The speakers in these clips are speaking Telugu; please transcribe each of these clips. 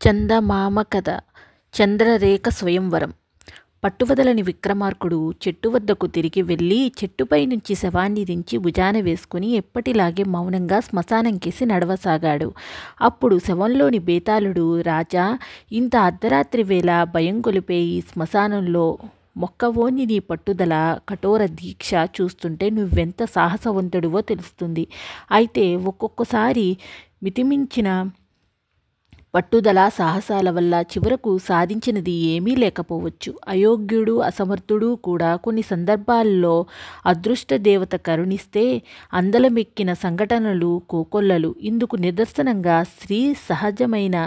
చందమామ కథ. చంద్రరేఖ స్వయంవరం. పట్టువదలని విక్రమార్కుడు చెట్టు వద్దకు తిరిగి వెళ్ళి చెట్టుపై నుంచి శవాన్ని దించి భుజాన వేసుకుని ఎప్పటిలాగే మౌనంగా శ్మశానంకేసి నడవసాగాడు. అప్పుడు శవంలోని బేతాళుడు, రాజా, ఇంత అర్ధరాత్రి వేళ భయం గొలిపే ఈ శ్మశానంలో మొక్కవోని నీ పట్టుదల, కఠోర దీక్ష చూస్తుంటే నువ్వెంత సాహసవంతుడివో తెలుస్తుంది. అయితే ఒక్కొక్కసారి మితిమించిన పట్టుదల, సాహసాల వల్ల చివరకు సాధించినది ఏమీ లేకపోవచ్చు. అయోగ్యుడు, అసమర్థుడు కూడా కొన్ని సందర్భాల్లో అదృష్ట దేవత కరుణిస్తే అందలమెక్కిన సంఘటనలు కోకొల్లలు. ఇందుకు నిదర్శనంగా స్త్రీ సహజమైన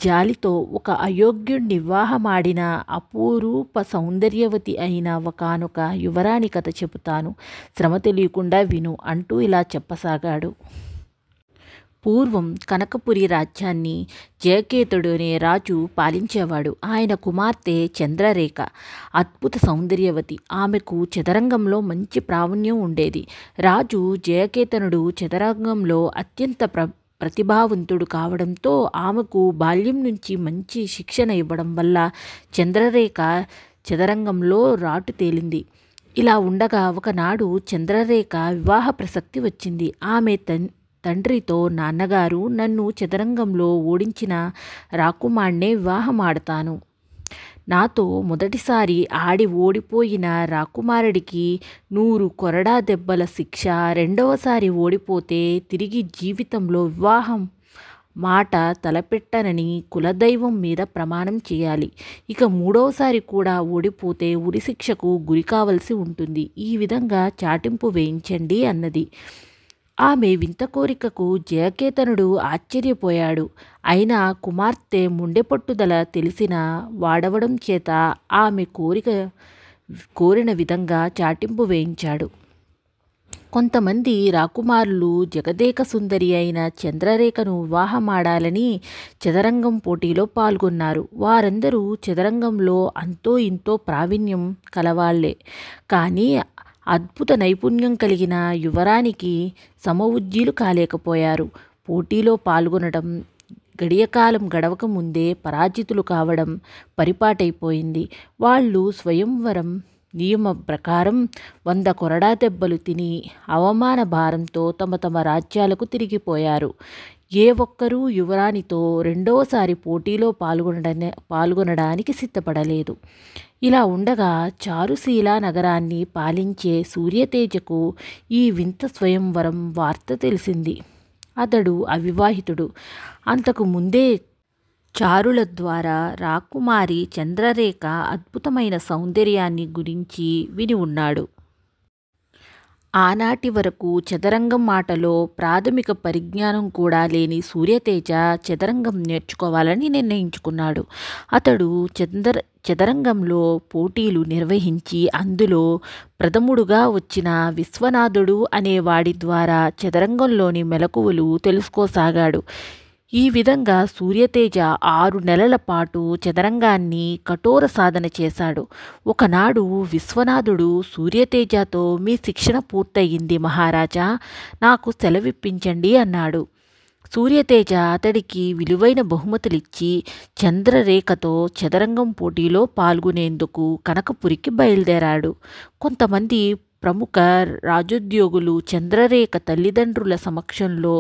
జాలితో ఒక అయోగ్యుడిని వివాహమాడిన అపురూప సౌందర్యవతి అయిన ఒకానొక యువరాణి కథ చెబుతాను, శ్రమ తెలియకుండా విను అంటూ ఇలా చెప్పసాగాడు. పూర్వం కనకపురి రాజ్యాన్ని జయకేతుడు అనే రాజు పాలించేవాడు. ఆయన కుమార్తె చంద్రరేఖ అద్భుత సౌందర్యవతి. ఆమెకు చదరంగంలో మంచి ప్రావీణ్యం ఉండేది. రాజు జయకేతనుడు చదరంగంలో అత్యంత ప్రతిభావంతుడు కావడంతో ఆమెకు బాల్యం నుంచి మంచి శిక్షణ ఇవ్వడం వల్ల చంద్రరేఖ చదరంగంలో రాటు తేలింది. ఇలా ఉండగా ఒకనాడు చంద్రరేఖ వివాహ ప్రసక్తి వచ్చింది. ఆమె తండ్రితో, నాన్నగారు, నన్ను చదరంగంలో ఓడించిన రాకుమార్నే వివాహమాడతాను. నాతో మొదటిసారి ఆడి ఓడిపోయిన రాకుమారుడికి 100 కొరడా దెబ్బల శిక్ష, రెండవసారి ఓడిపోతే తిరిగి జీవితంలో వివాహం మాట తలపెట్టనని కులదైవం మీద ప్రమాణం చేయాలి. ఇక మూడవసారి కూడా ఓడిపోతే ఉరిశిక్షకు గురి కావలసి ఉంటుంది. ఈ విధంగా చాటింపు వేయించండి అన్నది. ఆమె వింత కోరికకు జయకేతనుడు ఆశ్చర్యపోయాడు. అయినా కుమార్తె ముండె పట్టుదల తెలిసిన వాడవడం చేత ఆమె కోరిన విధంగా చాటింపు వేయించాడు. కొంతమంది రాకుమారులు జగదేక సుందరి అయిన చంద్రరేఖను వివాహమాడాలని చదరంగం పోటీలో పాల్గొన్నారు. వారందరూ చదరంగంలో అంతో ఇంతో ప్రావీణ్యం కలవాళ్లే. కానీ అద్భుత నైపుణ్యం కలిగిన యువరానికి సమవుజ్జీలు కాలేకపోయారు. పోటీలో పాల్గొనడం గడియకాలం గడవక ముందే పరాజితులు కావడం పరిపాటైపోయింది. వాళ్ళు స్వయంవరం నియమ ప్రకారం 100 కొరడా దెబ్బలు తిని అవమాన భారంతో తమ తమ రాజ్యాలకు తిరిగిపోయారు. ఏ ఒక్కరూ యువరానితో రెండవసారి పోటీలో పాల్గొనడానికి సిద్ధపడలేదు. ఇలా ఉండగా చారుశీల నగరాన్ని పాలించే సూర్యతేజకు ఈ వింత స్వయంవరం వార్త తెలిసింది. అతడు అవివాహితుడు. అంతకు ముందే చారుల ద్వారా రాకుమారి చంద్రరేఖ అద్భుతమైన సౌందర్యాన్ని గురించి విని ఉన్నాడు. ఆనాటి వరకు చదరంగం ఆటలో ప్రాథమిక పరిజ్ఞానం కూడా లేని సూర్యతేజ చదరంగం నేర్చుకోవాలని నిర్ణయించుకున్నాడు. అతడు చదరంగంలో పోటీలు నిర్వహించి అందులో ప్రథముడుగా వచ్చిన విశ్వనాథుడు అనేవాడి ద్వారా చదరంగంలోని మెలకువలు తెలుసుకోసాగాడు. ఈ విధంగా సూర్యతేజ 6 నెలల పాటు చదరంగాన్ని కఠోర సాధన చేశాడు. ఒకనాడు విశ్వనాథుడు సూర్యతేజతో, మీ శిక్షణ పూర్తయింది మహారాజా, నాకు సెలవిప్పించండి అన్నాడు. సూర్యతేజ అతడికి విలువైన బహుమతులిచ్చి చంద్రరేఖతో చదరంగం పోటీలో పాల్గొనేందుకు కనకపురికి బయలుదేరాడు. కొంతమంది ప్రముఖ రాజోద్యోగులు, చంద్రరేఖ తల్లిదండ్రుల సమక్షంలో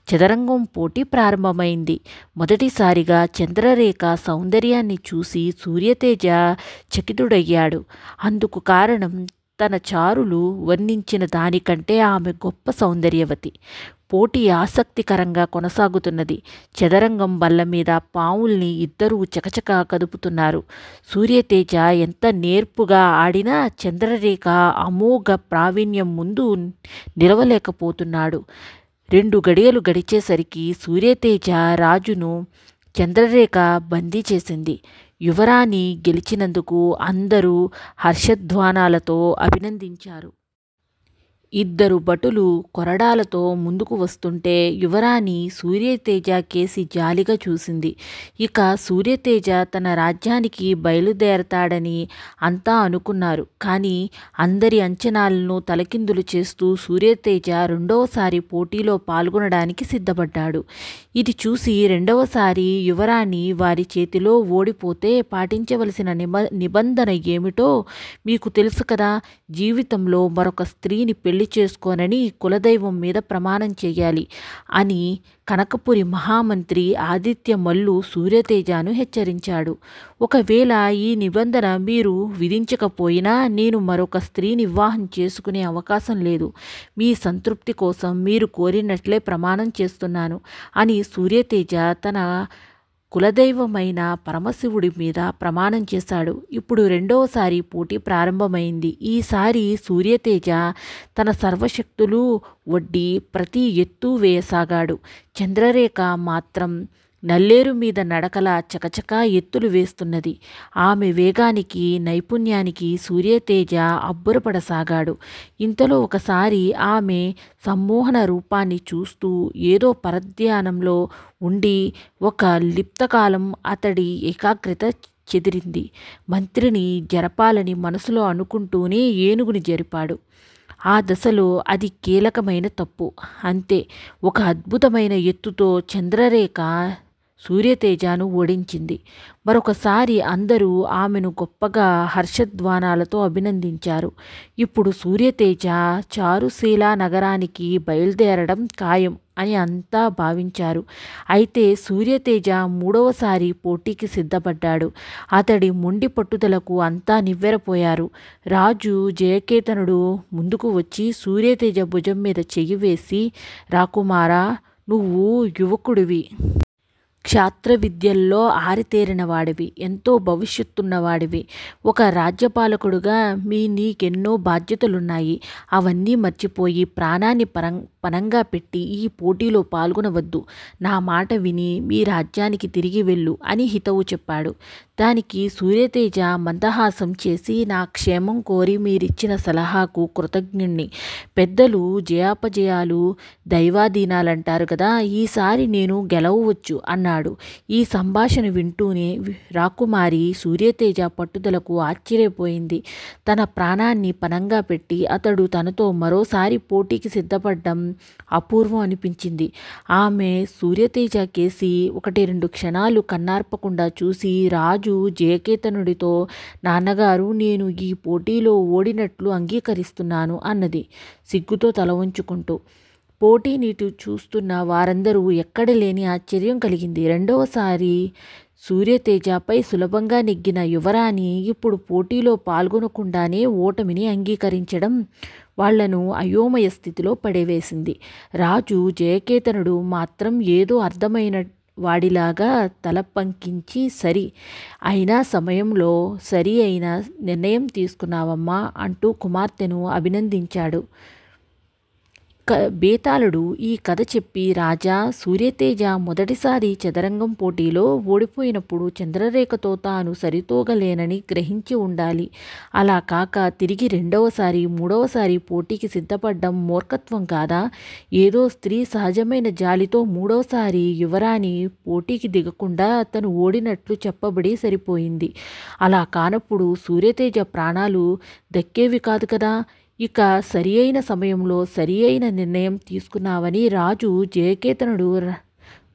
చదరంగం పోటీ ప్రారంభమైంది. మొదటిసారిగా చంద్రరేఖ సౌందర్యాన్ని చూసి సూర్యతేజ చకితుడయ్యాడు. అందుకు కారణం తన చారులు వర్ణించిన దానికంటే ఆమె గొప్ప సౌందర్యవతి. పోటీ ఆసక్తికరంగా కొనసాగుతున్నది. చదరంగం బల్ల మీద పావుల్ని ఇద్దరూ చకచకా కదుపుతున్నారు. సూర్యతేజ ఎంత నేర్పుగా ఆడినా చంద్రరేఖ అమోఘ ప్రావీణ్యం ముందు నిలవలేకపోతున్నాడు. 2 గడియలు గడిచేసరికి సూర్యతేజ రాజును చంద్రరేఖ బందీ చేసింది. యువరాణి గెలిచినందుకు అందరూ హర్షధ్వానాలతో అభినందించారు. ఇద్దరు భటులు కొరడాలతో ముందుకు వస్తుంటే యువరాణి సూర్యతేజ కేసి జాలిగా చూసింది. ఇక సూర్యతేజ తన రాజ్యానికి బయలుదేరతాడని అంతా అనుకున్నారు. కానీ అందరి అంచనాలను తలకిందులు చేస్తూ సూర్యతేజ రెండవసారి పోటీలో పాల్గొనడానికి సిద్ధపడ్డాడు. ఇది చూసి రెండవసారి యువరాణి వారి చేతిలో ఓడిపోతే పాటించవలసిన నిబంధన ఏమిటో మీకు తెలుసు కదా. జీవితంలో మరొక స్త్రీని పెళ్లి చేసుకోనని కులదైవం మీద ప్రమాణం చేయాలి అని కనకపురి మహామంత్రి ఆదిత్య మల్లు సూర్యతేజను హెచ్చరించాడు. ఒకవేళ ఈ నిబంధన మీరు విధించకపోయినా నేను మరొక స్త్రీని వివాహం చేసుకునే అవకాశం లేదు. మీ సంతృప్తి కోసం మీరు కోరినట్లే ప్రమాణం చేస్తున్నాను అని సూర్యతేజ తన కులదైవమైన పరమశివుడి మీద ప్రమాణం చేశాడు. ఇప్పుడు రెండవసారి పోటీ ప్రారంభమైంది. ఈసారి సూర్యతేజ తన సర్వశక్తులు ఒడ్డి ప్రతి ఎత్తు వేయసాగాడు. చంద్రరేఖ మాత్రం నల్లేరు మీద నడకల చకచకా ఎత్తులు వేస్తున్నది. ఆమె వేగానికి నైపుణ్యానికి సూర్యతేజ అబ్బురపడసాగాడు. ఇంతలో ఒకసారి ఆమె సమ్మోహన రూపాన్ని చూస్తూ ఏదో పరధ్యానంలో ఉండి ఒక లిప్తకాలం అతడి ఏకాగ్రత చెదిరింది. మంత్రిని జరపాలని మనసులో అనుకుంటూనే ఏనుగుని జరిపాడు. ఆ దశలో అది కీలకమైన తప్పు. అంతే, ఒక అద్భుతమైన ఎత్తుతో చంద్రరేఖ సూర్యతేజను ఓడించింది. మరొకసారి అందరూ ఆమెను గొప్పగా హర్షధ్వానాలతో అభినందించారు. ఇప్పుడు సూర్యతేజ చారుశీల నగరానికి బయలుదేరడం ఖాయం అని అంతా భావించారు. అయితే సూర్యతేజ మూడవసారి పోటీకి సిద్ధపడ్డాడు. అతడి మొండి పట్టుదలకు అంతా నివ్వెరపోయారు. రాజు జయకేతనుడు ముందుకు వచ్చి సూర్యతేజ భుజం మీద చెయ్యి వేసి, రాకుమారా, నువ్వు యువకుడివి, క్షాత్ర విద్యల్లో ఆరితేరిన వాడివి, ఎంతో భవిష్యత్తున్నవాడివి. ఒక రాజ్యపాలకుడుగా నీకెన్నో బాధ్యతలున్నాయి. అవన్నీ మర్చిపోయి ప్రాణాన్ని పణంగా పెట్టి ఈ పోటీలో పాల్గొనవద్దు. నా మాట విని మీ రాజ్యానికి తిరిగి వెళ్ళు అని హితవు చెప్పాడు. దానికి సూర్యతేజ మందహాసం చేసి, నా క్షేమం కోరి మీరిచ్చిన సలహాకు కృతజ్ఞుణ్ణి. పెద్దలు జయాపజయాలు దైవాధీనాలంటారు కదా, ఈసారి నేను గెలవవచ్చు అన్నాడు. ఈ సంభాషణ వింటూనే రాకుమారి సూర్యతేజ పట్టుదలకు ఆశ్చర్యపోయింది. తన ప్రాణాన్ని పణంగా పెట్టి అతడు తనతో మరోసారి పోటీకి సిద్ధపడ్డం అపూర్వం అనిపించింది. ఆమె సూర్యతేజ కేసి 1-2 క్షణాలు కన్నార్పకుండా చూసి, రాజు జయకేతనుడితో, నాన్నగారు, నేను ఈ పోటీలో ఓడినట్లు అంగీకరిస్తున్నాను అన్నది సిగ్గుతో తల వంచుకుంటూ. పోటీని చూస్తున్న వారందరూ ఎక్కడ లేని ఆశ్చర్యం కలిగింది. రెండవసారి సూర్యతేజపై సులభంగా నెగ్గిన యువరాణి ఇప్పుడు పోటీలో పాల్గొనకుండానే ఓటమిని అంగీకరించడం వాళ్లను అయోమయ స్థితిలో పడవేసింది. రాజు జయకేతనుడు మాత్రం ఏదో అర్థమైన వాడిలాగా తల పంకించి, సరి అయిన సమయంలో సరి అయిన నిర్ణయం తీసుకున్నావమ్మా అంటూ కుమార్తెను అభినందించాడు. బేతాళుడు ఈ కథ చెప్పి, రాజా, సూర్యతేజ మొదటిసారి చదరంగం పోటీలో ఓడిపోయినప్పుడు చంద్రరేఖతో తాను సరితూగలేనని గ్రహించి ఉండాలి. అలా కాక తిరిగి రెండవసారి మూడవసారి పోటీకి సిద్ధపడ్డం మూర్ఖత్వం కాదా? ఏదో స్త్రీ సహజమైన జాలితో మూడవసారి యువరాణి పోటీకి దిగకుండా తను ఓడినట్లు చెప్పబడి సరిపోయింది. అలా కానప్పుడు సూర్యతేజ ప్రాణాలు దక్కేవి కాదు కదా. ఇక సరి అయిన సమయంలో సరి అయిన నిర్ణయం తీసుకున్నావని రాజు జయకేతనుడు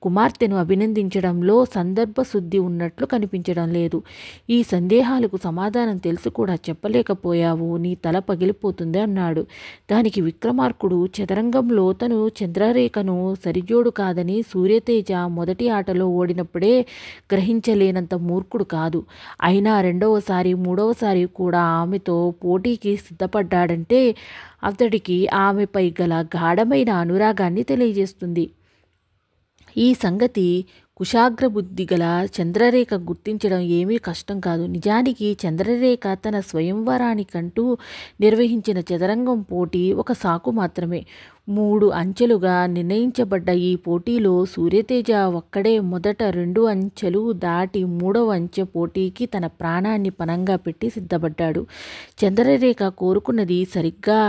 కుమార్తెను అభినందించడంలో సందర్భశుద్ధి ఉన్నట్లు కనిపించడం లేదు. ఈ సందేహాలకు సమాధానం తెలిసి కూడా చెప్పలేకపోయావు, నీ తల పగిలిపోతుంది అన్నాడు. దానికి విక్రమార్కుడు, చదరంగంలో తను చంద్రరేఖను సరిజోడు కాదని సూర్యతేజ మొదటి ఆటలో ఓడినప్పుడే గ్రహించలేనంత మూర్ఖుడు కాదు. అయినా రెండవసారి మూడవసారి కూడా ఆమెతో పోటీకి సిద్ధపడ్డాడంటే అతడికి ఆమెపై గల గాఢమైన అనురాగాన్ని తెలియజేస్తుంది. ఈ సంగతి కుశాగ్రబుద్ధి గల చంద్రరేఖ గుర్తించడం ఏమీ కష్టం కాదు. నిజానికి చంద్రరేఖ తన స్వయంవరానికంటూ నిర్వహించిన చదరంగం పోటీ ఒక సాకు మాత్రమే. 3 అంచెలుగా నిర్ణయించబడ్డ ఈ పోటీలో సూర్యతేజ ఒక్కడే మొదట 2 అంచెలు దాటి 3వ అంచె పోటీకి తన ప్రాణాన్ని పణంగా పెట్టి సిద్ధపడ్డాడు. చంద్రరేఖ కోరుకున్నది సరిగ్గా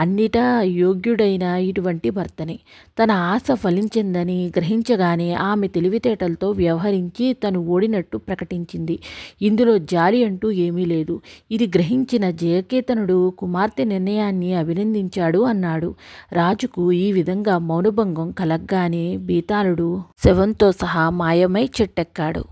అన్నిటా యోగ్యుడైన ఇటువంటి భర్తనే. తన ఆశ ఫలించిందని గ్రహించగానే ఆమె తెలివితేటలతో వ్యవహరించి తను ఓడినట్టు ప్రకటించింది. ఇందులో జాలి అంటూ ఏమీ లేదు. ఇది గ్రహించిన జయకేతనుడు కుమార్తె నిర్ణయాన్ని అభినందించాడు అన్నాడు. రాజుకు ఈ విధంగా మౌనభంగం కలగ్గానే బేతాళుడు శవంతో సహా మాయమై చెట్టెక్కాడు.